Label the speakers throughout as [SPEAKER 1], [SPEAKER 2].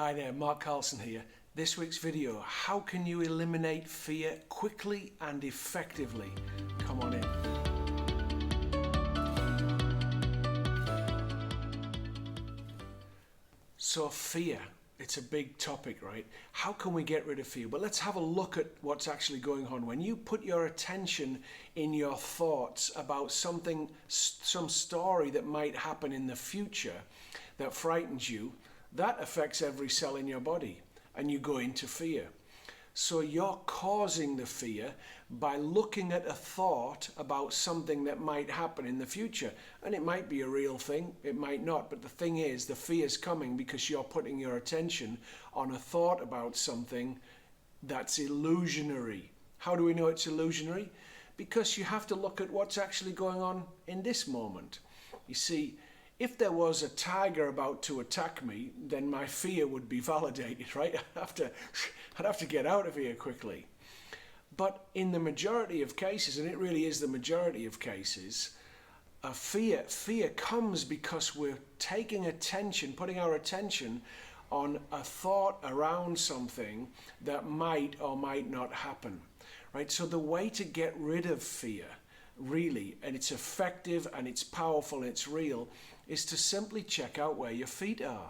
[SPEAKER 1] Hi there, Mark Carlson here. This week's video, how can you eliminate fear quickly and effectively? Come on in. So fear, it's a big topic, right? How can we get rid of fear? But let's have a look at what's actually going on. When you put your attention in your thoughts about something, some story that might happen in the future that frightens you, that affects every cell in your body and you go into fear. So you're causing the fear by looking at a thought about something that might happen in the future. And it might be a real thing, it might not. But the thing is, the fear is coming because you're putting your attention on a thought about something that's illusionary. How do we know it's illusionary? Because you have to look at what's actually going on in this moment. You see, if there was a tiger about to attack me, then my fear would be validated, right? I'd have to get out of here quickly. But in the majority of cases, and it really is the majority of cases, fear comes because we're taking attention, putting our attention on a thought around something that might or might not happen, right? So the way to get rid of fear, really, and it's effective and it's powerful and it's real, is to simply check out where your feet are,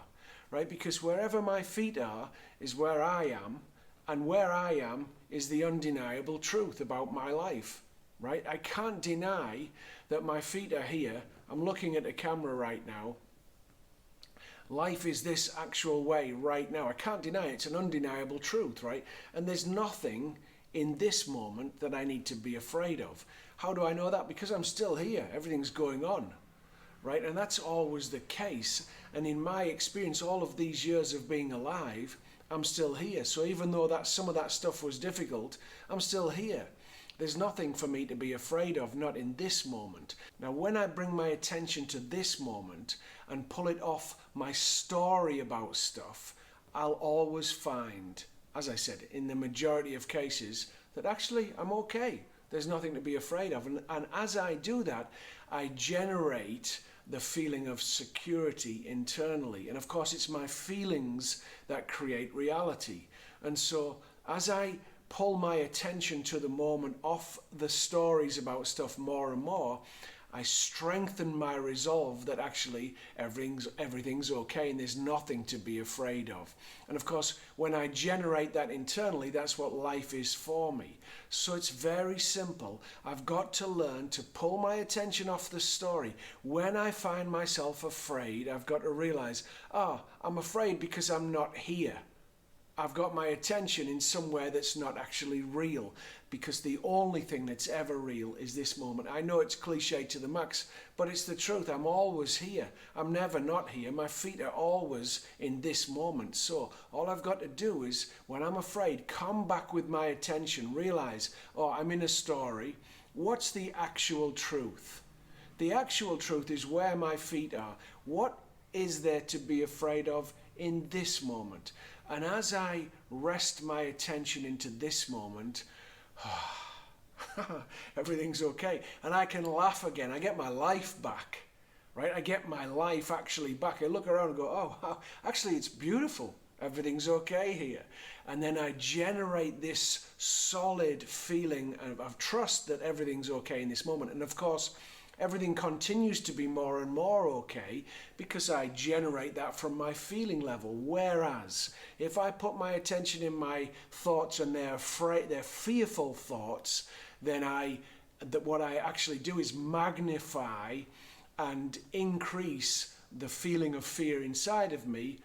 [SPEAKER 1] right? Because wherever my feet are is where I am, and where I am is the undeniable truth about my life, right? I can't deny that my feet are here. I'm looking at a camera right now. Life is this actual way right now. I can't deny it. It's an undeniable truth, right? And there's nothing in this moment that I need to be afraid of. How do I know that? Because I'm still here. Everything's going on, right? And that's always the case. And in my experience, all of these years of being alive, I'm still here. So even though some of that stuff was difficult, I'm still here. There's nothing for me to be afraid of, not in this moment. Now, when I bring my attention to this moment and pull it off my story about stuff, I'll always find, as I said, in the majority of cases, that actually I'm okay. There's nothing to be afraid of. And as I do that, I generate the feeling of security internally. And of course, it's my feelings that create reality. And so as I pull my attention to the moment off the stories about stuff more and more, I strengthen my resolve that actually everything's okay and there's nothing to be afraid of. And of course, when I generate that internally, that's what life is for me. So it's very simple. I've got to learn to pull my attention off the story. When I find myself afraid, I've got to realize, I'm afraid because I'm not here. I've got my attention in somewhere that's not actually real, because the only thing that's ever real is this moment. I know it's cliche to the max, but it's the truth. I'm always here. I'm never not here. My feet are always in this moment. So all I've got to do is, when I'm afraid, come back with my attention, realize, I'm in a story. What's the actual truth? The actual truth is where my feet are. What is there to be afraid of in this moment? And as I rest my attention into this moment, everything's okay. And I can laugh again. I get my life back, right? I get my life actually back. I look around and go, actually it's beautiful. Everything's okay here. And then I generate this solid feeling of trust that everything's okay in this moment. And of course, everything continues to be more and more okay because I generate that from my feeling level. Whereas if I put my attention in my thoughts and they're fearful thoughts, then what I actually do is magnify and increase the feeling of fear inside of me.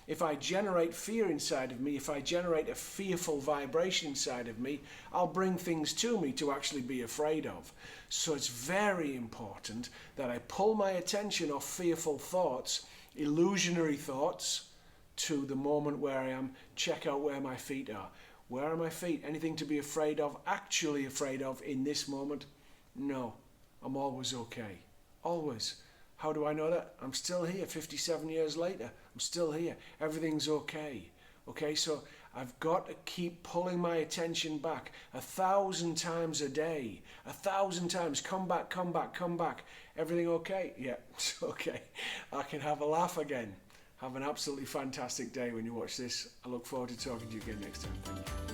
[SPEAKER 1] If I generate fear inside of me, if I generate a fearful vibration inside of me, I'll bring things to me to actually be afraid of. So it's very important that I pull my attention off fearful thoughts, illusionary thoughts, to the moment where I am. Check out where my feet are. Where are my feet? Anything to be afraid of, actually afraid of in this moment? No, I'm always okay. Always. How do I know that? I'm still here 57 years later. I'm still here. Everything's okay. Okay, so I've got to keep pulling my attention back 1,000 times a day. 1,000 times. Come back, come back, come back. Everything okay? Yeah, it's okay. I can have a laugh again. Have an absolutely fantastic day when you watch this. I look forward to talking to you again next time. Thank you.